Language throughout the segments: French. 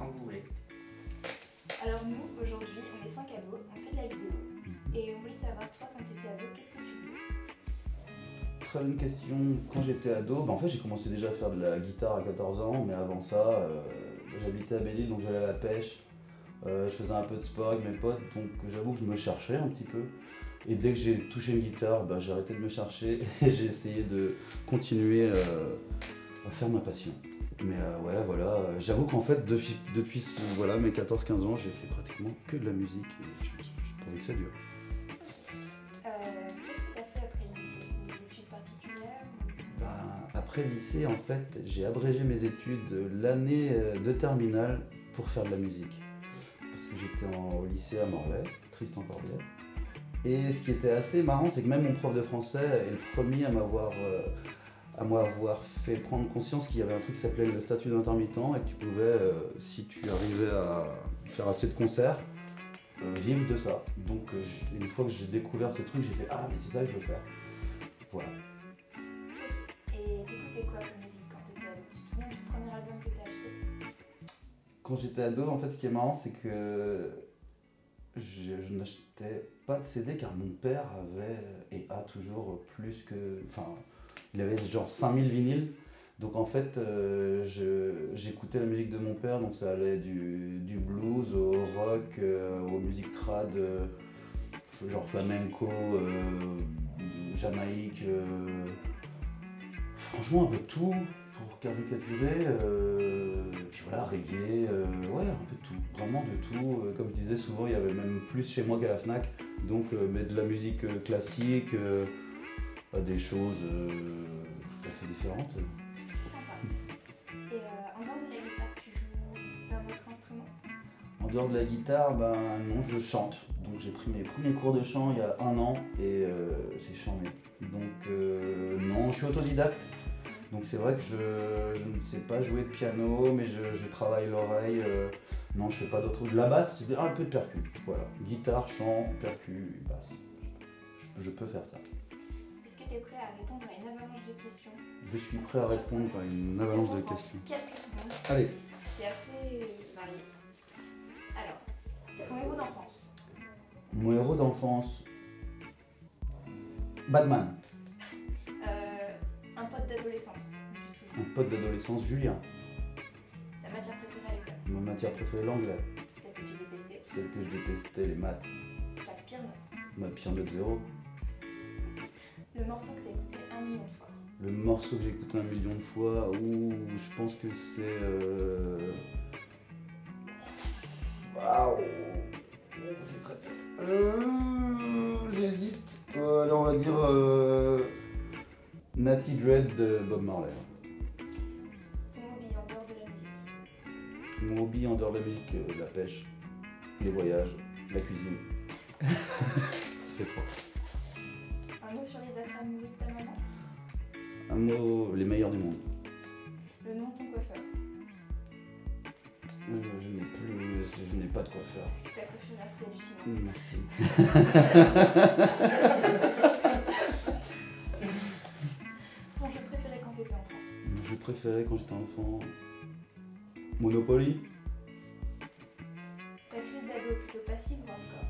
quand vous voulez. Alors nous, aujourd'hui, on est 5 ados, on fait de la vidéo. Et on voulait savoir, toi, quand tu étais ado, qu'est-ce que tu faisais? Très bonne question. Quand j'étais ado, en fait j'ai commencé déjà à faire de la guitare à 14 ans, mais avant ça, j'habitais à Belle-Île, donc j'allais à la pêche. Je faisais un peu de sport avec mes potes, donc j'avoue que je me cherchais un petit peu. Et dès que j'ai touché une guitare, j'ai arrêté de me chercher et j'ai essayé de continuer à faire ma passion. Mais ouais, voilà, j'avoue qu'en fait, depuis voilà, mes 14-15 ans, j'ai fait pratiquement que de la musique et je trouvais que ça dure. Qu'est-ce que tu as fait après le lycée? Des études particulières? Après le lycée, en fait, j'ai abrégé mes études l'année de terminale pour faire de la musique. Parce que j'étais au lycée à Morlaix, Tristan Corbière. Et ce qui était assez marrant, c'est que même mon prof de français est le premier à m'avoir fait prendre conscience qu'il y avait un truc qui s'appelait le statut d'intermittent et que tu pouvais, si tu arrivais à faire assez de concerts, vivre de ça. Donc une fois que j'ai découvert ce truc, j'ai fait « Ah mais c'est ça que je veux faire ». Voilà. Ok. Et t'écoutais quoi comme musique quand t'étais ado? Tu te souviens du premier album que t'as acheté? Quand j'étais ado, en fait, ce qui est marrant, c'est que je n'achetais pas de CD car mon père avait et a toujours plus que... Enfin, il avait genre 5000 vinyles. Donc en fait, j'écoutais la musique de mon père, donc ça allait du blues au rock, aux musiques trad, genre flamenco, Jamaïque, franchement un peu de tout. Pour caricaturer, puis voilà, reggae, ouais, un peu de tout, vraiment de tout. Comme je disais souvent, il y avait même plus chez moi qu'à la Fnac, donc mais de la musique classique, des choses tout à fait différentes. Sympa. Et en dehors de la guitare, tu joues d'un autre instrument? En dehors de la guitare, non, je chante. Donc j'ai pris mes premiers cours de chant il y a 1 an et c'est chambé. Donc non, je suis autodidacte. Donc c'est vrai que je ne sais pas jouer de piano, mais je travaille l'oreille. Non, je fais pas d'autre. De la basse, c'est un peu de percu. Voilà. Guitare, chant, percu, basse. Je peux faire ça. Est-ce que tu es prêt à répondre à une avalanche de questions? Je suis prêt à répondre à une avalanche de questions. Quelques secondes. Allez. C'est assez varié. Alors, ton héros d'enfance? Mon héros d'enfance, Batman. Un pote d'adolescence? Un pote d'adolescence, Julien. Ta matière préférée à l'école? Ma matière préférée, l'anglais. Celle que tu détestais? Celle que je détestais, les maths. Ta pire note? Ma pire note 0. Le morceau que tu as écouté 1 million de fois? Le morceau que j'ai écouté 1 million de fois, je pense que c'est... Waouh, c'est très tôt. J'hésite. Alors on va dire Natty Dread de Bob Marley. Ton hobby en dehors de la musique? Mon hobby en dehors de la musique, la pêche, les voyages, la cuisine. Ça fait 3. Un mot sur les actes amoureux de ta maman? Un mot, les meilleurs du monde. Le nom de ton coiffeur? Je n'ai pas de coiffeur. Est-ce que ta coiffure est assez hallucinante? Merci. Ton jeu préféré quand t'étais enfant? Mon jeu préféré quand j'étais enfant, Monopoly. Ta crise d'ado plutôt passive ou hardcore?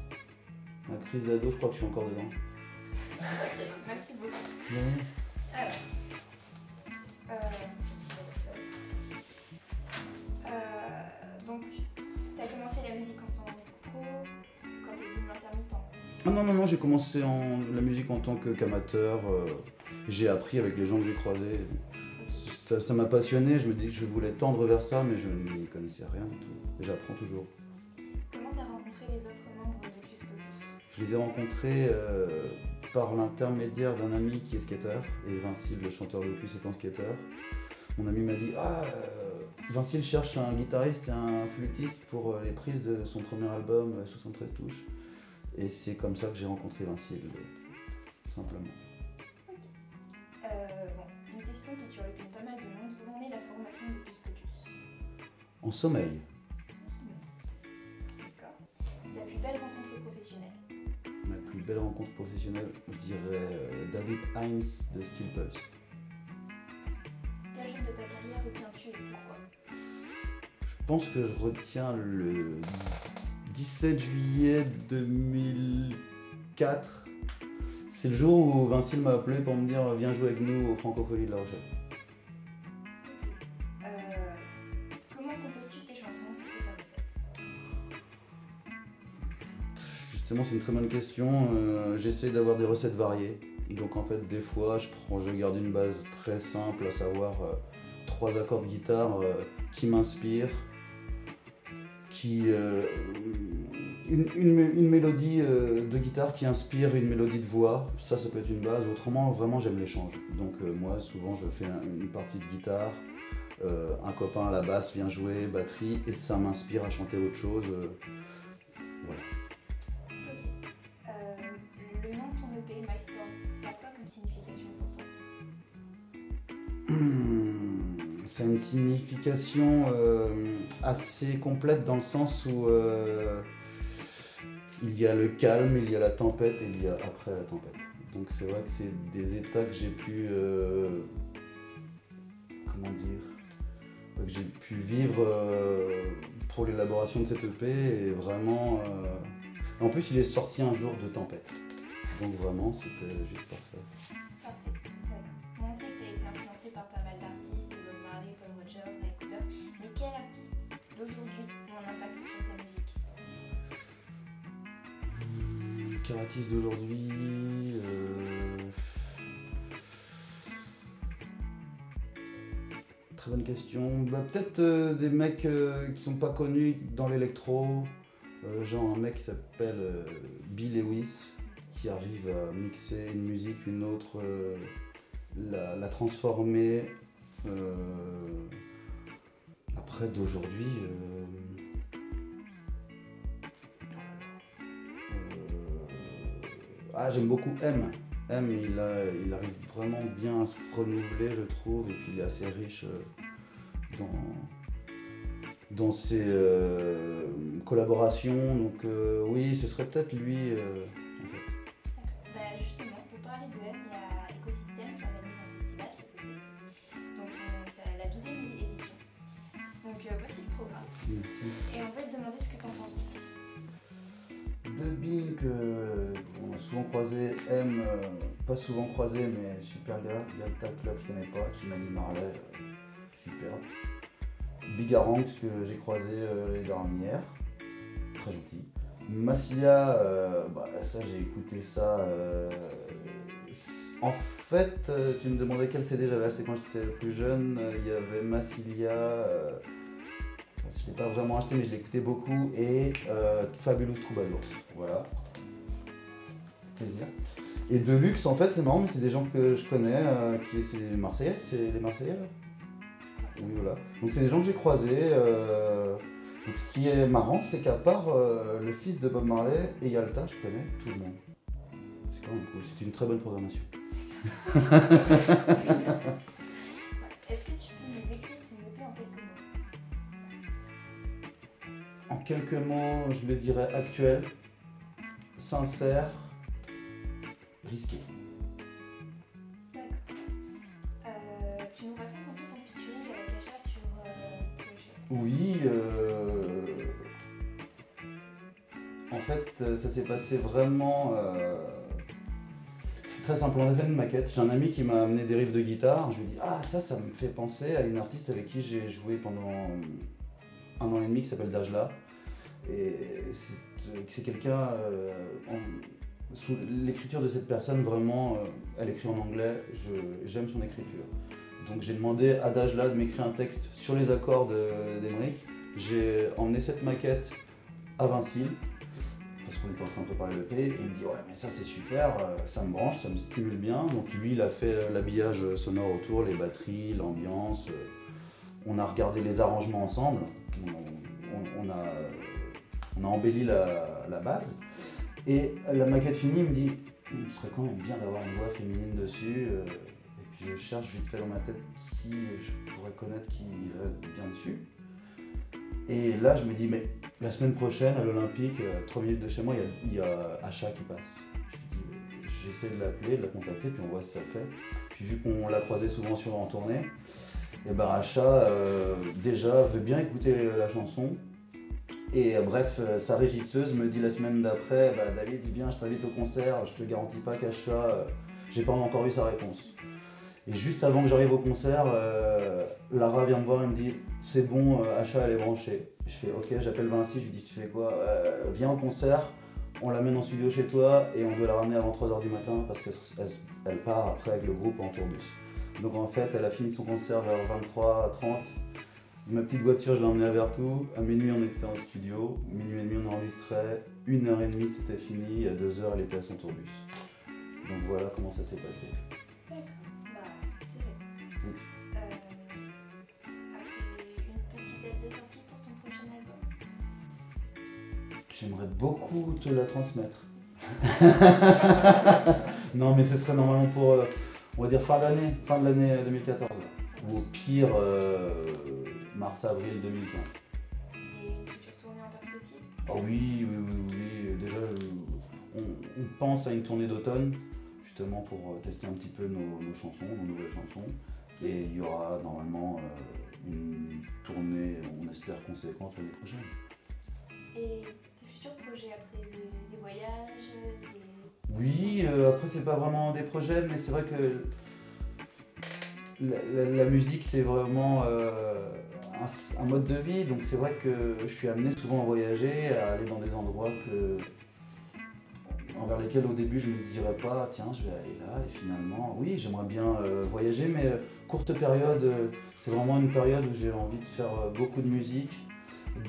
Ma crise d'ado, je crois que je suis encore dedans. Ok, merci beaucoup. Ouais. Alors, donc, t'as commencé la musique en tant que pro, quand t'es devenu intermittent? Ah non, j'ai commencé la musique en tant qu'amateur. J'ai appris avec les gens que j'ai croisés. Ça m'a passionné, je me dis que je voulais tendre vers ça, mais je n'y connaissais rien du tout. J'apprends toujours. Comment t'as rencontré les autres membres d'Hocus Pocus? Je les ai rencontrés par l'intermédiaire d'un ami qui est skateur, et Vincile, le chanteur de Hocus, étant skateur. Mon ami m'a dit Vincile cherche un guitariste et un flûtiste pour les prises de son premier album, 73 touches. Et c'est comme ça que j'ai rencontré Vincile, tout simplement. Ok. Une question qui turlupine pas mal de monde. Où en est la formation d'Hocus Pocus? En sommeil. D'accord. Ta plus belle rencontre professionnelle? Ma plus belle rencontre professionnelle, je dirais David Hines de Steel Pulse. Quel jour de ta carrière retiens-tu et pourquoi? Je pense que je retiens le 17 juillet 2004. C'est le jour où Vincile m'a appelé pour me dire viens jouer avec nous au Francophonie de La Rochelle. Comment composes-tu tes chansons? C'est quoi ta recette? Justement, c'est une très bonne question. J'essaie d'avoir des recettes variées. Donc en fait, des fois, je garde une base très simple, à savoir 3 accords de guitare qui m'inspirent, une mélodie de guitare qui inspire une mélodie de voix. Ça peut être une base. Autrement, vraiment, j'aime l'échange. Donc moi, souvent, je fais une partie de guitare. Un copain à la basse vient jouer, batterie, et ça m'inspire à chanter autre chose. Voilà. Le nom de ton EP, My Storm, ça a quoi comme signification pour toi? C'est une signification assez complète dans le sens où il y a le calme, il y a la tempête et il y a après la tempête. Donc c'est vrai que c'est des états que j'ai pu que j'ai pu vivre pour l'élaboration de cette EP et vraiment en plus il est sorti un jour de tempête. Donc vraiment c'était juste parfait. Parfait, d'accord. Bon, on sait que tu as été influencé par pas mal d'artistes, Bob Marley, Paul Rogers, Mike Cooper, mais quel artiste d'aujourd'hui a un impact sur ta musique? Quel artiste d'aujourd'hui Très bonne question. Peut-être des mecs qui sont pas connus dans l'électro, genre un mec qui s'appelle Bill Lewis, qui arrive à mixer une musique, une autre, la transformer. Après d'aujourd'hui, j'aime beaucoup M. M, il arrive vraiment bien à se renouveler, je trouve, et puis il est assez riche dans ses collaborations. Donc oui, ce serait peut-être lui en fait. Bah justement, pour parler de M, il y a Ecosystème qui organise un festival cet été. Donc c'est la 12e édition. Donc voici le programme. Merci. Et on va te demander ce que tu en penses. De Bink, on a souvent croisé, M, pas souvent croisé, mais super gars. Delta Club, je connais pas, qui manie Marley, superbe. Bigarang, que j'ai croisé l'année dernière, très gentil. Massilia, ça j'ai écouté ça. En fait, tu me demandais quel CD j'avais acheté quand j'étais plus jeune. Il y avait Massilia. Je ne l'ai pas vraiment acheté, mais je l'écoutais beaucoup. Et Fabulous Troubadours. Voilà. Plaisir. Et Deluxe, en fait, c'est marrant, mais c'est des gens que je connais. C'est les Marseillais. C'est les Marseillais, là. Oui, voilà. Donc, c'est des gens que j'ai croisés. Donc, ce qui est marrant, c'est qu'à part le fils de Bob Marley et Yalta, je connais tout le monde. C'est quand même cool. C'est une très bonne programmation. Est-ce que tu peux nous décrire ton EP en quelques mots? En quelques mots, je le dirais actuel, sincère, risqué. D'accord. Tu nous racontes un peu ton featuring avec Acha sur Precious. Oui, en fait, ça s'est passé vraiment. C'est très simple, on a fait une maquette. J'ai un ami qui m'a amené des riffs de guitare. Je lui ai dit, ça me fait penser à une artiste avec qui j'ai joué pendant 1 an et demi qui s'appelle Dajla. Et c'est quelqu'un. Sous l'écriture de cette personne, vraiment, elle écrit en anglais. J'aime son écriture. Donc j'ai demandé à Dajla de m'écrire un texte sur les accords d'Emeric. J'ai emmené cette maquette à Vincile, parce qu'on était en train de préparer l'EP, et il me dit ouais mais ça c'est super, ça me branche, ça me stimule bien. Donc lui il a fait l'habillage sonore autour, les batteries, l'ambiance. On a regardé les arrangements ensemble, on a embelli la base. Et la maquette finie, il me dit il serait quand même bien d'avoir une voix féminine dessus. Et puis je cherche vite fait dans ma tête qui je pourrais connaître qui irait bien dessus. Et là je me dis mais la semaine prochaine à l'Olympique, 3 minutes de chez moi, il y a Acha qui passe. Je me dis j'essaie de l'appeler, de la contacter, puis on voit si ça fait. Puis vu qu'on l'a croisé souvent en tournée, Et ben Acha, déjà, veut bien écouter la chanson. Et bref, sa régisseuse me dit la semaine d'après, bah, David, viens, je t'invite au concert, je te garantis pas qu'Acha, j'ai pas encore eu sa réponse. Et juste avant que j'arrive au concert, Lara vient me voir et me dit, c'est bon, Acha elle est branchée. Je fais ok, j'appelle Vinci, je lui dis, tu fais quoi? Viens au concert, on l'amène en studio chez toi et on doit la ramener avant 3h du matin parce qu'elle part après avec le groupe en tourbus. Donc en fait, elle a fini son concert vers 23h30. Ma petite voiture, je l'ai emmenée à Vertou. À minuit, on était en studio. Minuit et demi, on enregistrait. 1h30, c'était fini. À 2h, elle était à son tourbus. Donc voilà comment ça s'est passé. D'accord, bah c'est vrai. Oui. Après, une petite date de sortie pour ton prochain album? J'aimerais beaucoup te la transmettre. Non, mais ce serait normalement pour, on va dire, fin de l'année 2014. Ou au pire, mars-avril 2015. Et une future tournée en perspective? Oh oui. Déjà, on pense à une tournée d'automne, justement pour tester un petit peu nos chansons, nos nouvelles chansons. Et il y aura normalement une tournée, on espère, conséquente l'année prochaine. Et tes futurs projets après, des voyages, Oui, après c'est pas vraiment des projets, mais c'est vrai que la musique c'est vraiment un mode de vie, donc c'est vrai que je suis amené souvent à voyager, à aller dans des endroits envers lesquels au début je me dirais pas tiens je vais aller là, et finalement oui j'aimerais bien voyager, mais courte période, c'est vraiment une période où j'ai envie de faire beaucoup de musique,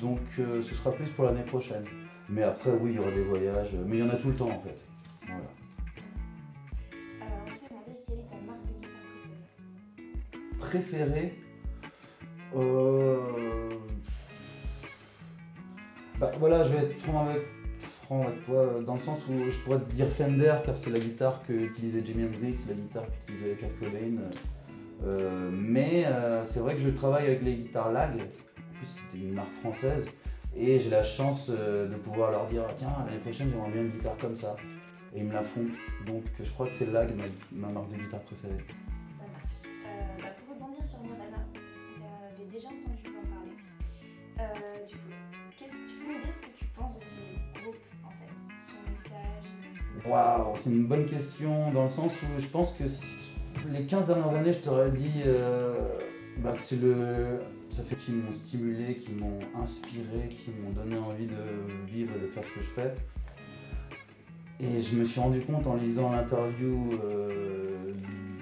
donc ce sera plus pour l'année prochaine. Mais après oui il y aura des voyages, mais il y en a tout le temps en fait. Voilà. on s'est demandé quelle est ta marque de guitare Préféré préférée? Bah voilà, je vais être franc avec toi, dans le sens où je pourrais te dire Fender, car c'est la guitare qu'utilisait Jimi Hendrix, la guitare qu'utilisait Kurt Cobain. Mais c'est vrai que je travaille avec les guitares Lag, en plus c'était une marque française, et j'ai la chance de pouvoir leur dire tiens, l'année prochaine j'aimerais bien une guitare comme ça. Et ils me la font, donc je crois que c'est Lag ma marque de guitare préférée. Ça marche. Pour rebondir sur Nirvana, j'ai déjà entendu en parler. Du coup, tu peux me dire ce que tu penses de ce groupe en fait, son message, Waouh, c'est une bonne question, dans le sens où je pense que les 15 dernières années, je t'aurais dit que ça fait qu'ils m'ont stimulé, qu'ils m'ont inspiré, qu'ils m'ont donné envie de vivre et de faire ce que je fais. Et je me suis rendu compte en lisant l'interview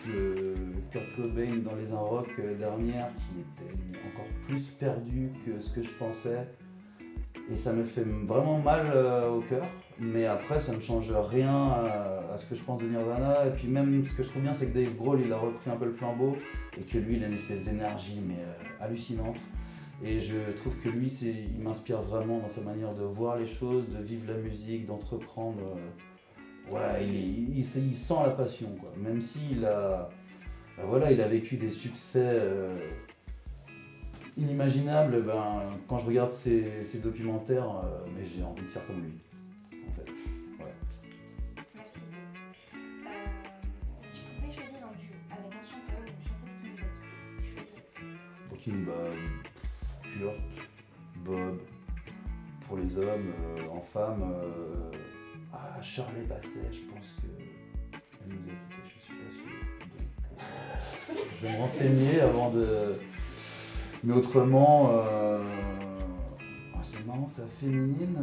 de Kurt Cobain dans Les Un Rock dernière qu'il était encore plus perdu que ce que je pensais. Et ça me fait vraiment mal au cœur. Mais après, ça ne change rien à ce que je pense de Nirvana. Et puis même, ce que je trouve bien, c'est que Dave Grohl, il a repris un peu le flambeau. Et que lui, il a une espèce d'énergie, mais hallucinante. Et je trouve que lui, il m'inspire vraiment dans sa manière de voir les choses, de vivre la musique, d'entreprendre. Ouais, il sent la passion, quoi. Même s'il a, il a vécu des succès inimaginables, quand je regarde ses documentaires, mais j'ai envie de faire comme lui, en fait. Ouais. Merci beaucoup. Si tu pouvais choisir un duo avec un chanteur ou une chanteuse qui nous a quittés, tu choisirais qui? Kurt, Bob, pour les hommes, en femmes, Shirley Bassey, je pense qu'elle nous a quittés, je suis pas sûr. Donc, je vais me renseigner avant de. Mais autrement, c'est marrant, ça féminine.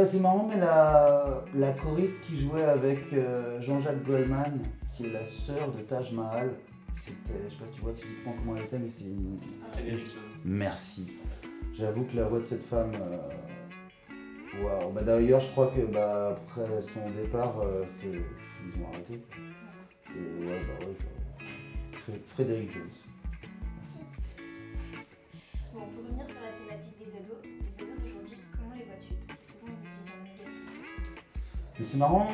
C'est marrant, mais la choriste qui jouait avec Jean-Jacques Goldman, qui est la sœur de Taj Mahal, c'était, je sais pas si tu vois physiquement comment elle était, mais c'est une. Merci. J'avoue que la voix de cette femme, waouh. D'ailleurs, je crois que après son départ, ils ont arrêté. Et Frédéric Jones. Bon, pour revenir sur la thématique des ados d'aujourd'hui, comment les vois-tu? Parce qu'il y a souvent une vision négative. Mais c'est marrant,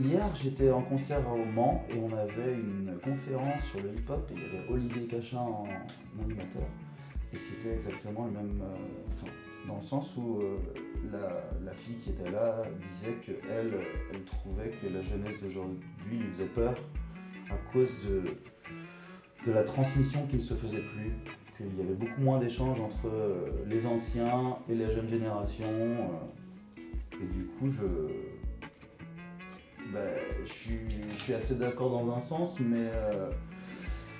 hier j'étais en concert au Mans et on avait une conférence sur le hip-hop et il y avait Olivier Cachin en animateur. Et c'était exactement le même. dans le sens où la fille qui était là disait qu'elle elle trouvait que la jeunesse d'aujourd'hui lui faisait peur à cause de la transmission qui ne se faisait plus, qu'il y avait beaucoup moins d'échanges entre les anciens et la jeune génération. Et du coup, je suis assez d'accord dans un sens, mais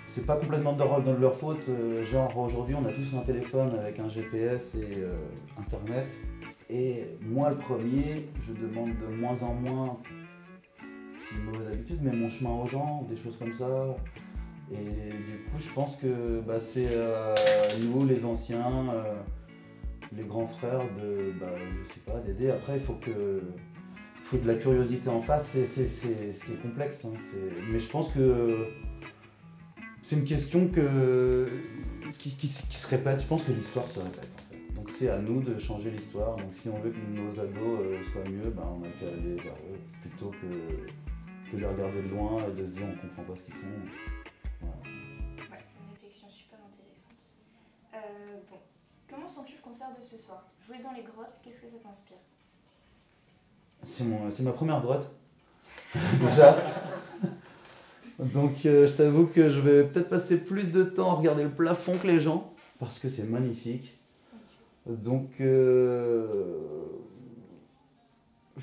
c'est pas complètement de leur faute. Genre aujourd'hui, on a tous un téléphone avec un GPS et Internet. Et moi, le premier, je demande de moins en moins, c'est une mauvaise habitude, mais mon chemin aux gens, des choses comme ça. Et du coup, je pense que c'est nous, les anciens, les grands frères, je sais pas, d'aider. Après, il faut de la curiosité en face. C'est complexe, hein, mais je pense que c'est une question qui se répète. Je pense que l'histoire se répète, en fait. Donc c'est à nous de changer l'histoire. Donc si on veut que nos ados soient mieux, on n'a qu'à aller vers eux plutôt que de les regarder de loin et de se dire on comprend pas ce qu'ils font. Voilà. Ouais, c'est une réflexion super intéressante. Bon, comment sens-tu le concert de ce soir? Jouer dans les grottes, qu'est-ce que ça t'inspire? C'est ma première grotte, déjà. Donc je t'avoue que je vais peut-être passer plus de temps à regarder le plafond que les gens, parce que c'est magnifique. Donc je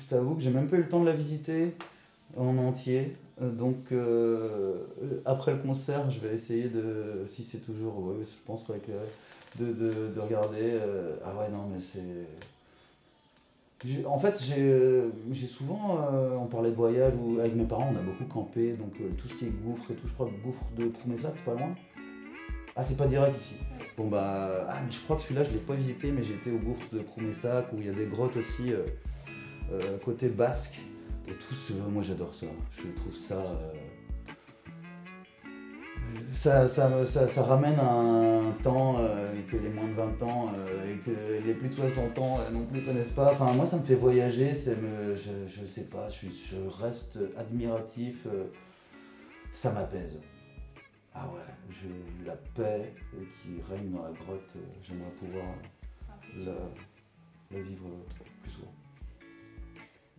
t'avoue que j'ai même pas eu le temps de la visiter en entier. Donc après le concert, je vais essayer de, si c'est toujours, je pense avec de regarder. Ah ouais, non mais c'est... En fait, j'ai souvent, on parlait de voyage, ou avec mes parents, on a beaucoup campé, donc tout ce qui est gouffre et tout, je crois que le gouffre de Promessac, c'est pas loin. Ah, c'est pas direct ici. Bon mais je crois que celui-là, je l'ai pas visité, mais j'étais au gouffre de Promessac, où il y a des grottes aussi, côté basque, et tout, moi j'adore ça, je trouve ça... Ça ramène à un temps que les moins de 20 ans et que les plus de 60 ans non plus connaissent pas. Enfin, moi, ça me fait voyager, je sais pas, je reste admiratif, ça m'apaise. Ah ouais, la paix qui règne dans la grotte, j'aimerais pouvoir la vivre plus souvent.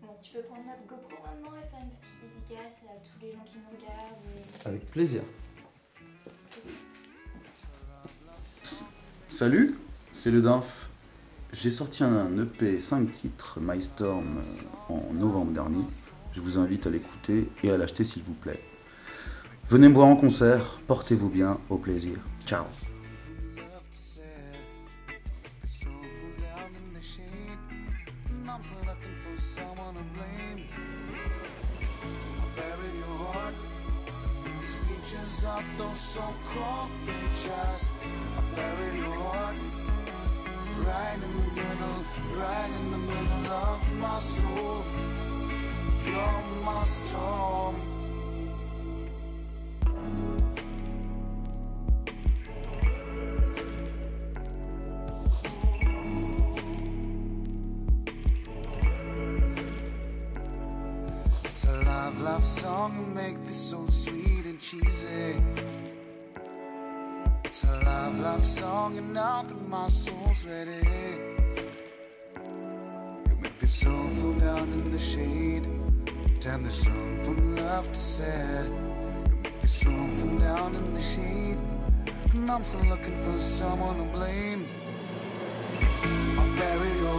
Bon, tu peux prendre notre GoPro maintenant et faire une petite dédicace à tous les gens qui nous regardent. Avec plaisir. Salut, c'est le Dinf. J'ai sorti un EP 5 titres, My Storm, en novembre dernier. Je vous invite à l'écouter et à l'acheter s'il vous plaît. Venez me voir en concert, portez-vous bien, au plaisir. Ciao. Up those so-called pictures, I buried your heart right in the middle of my soul. You're my storm. It's a love song and make me so sweet and cheesy. It's a love song and now that my soul's ready. You make the soul fall down in the shade. Turn the sun from love to sad. You make the soul fall down in the shade. And I'm still looking for someone to blame. I buried your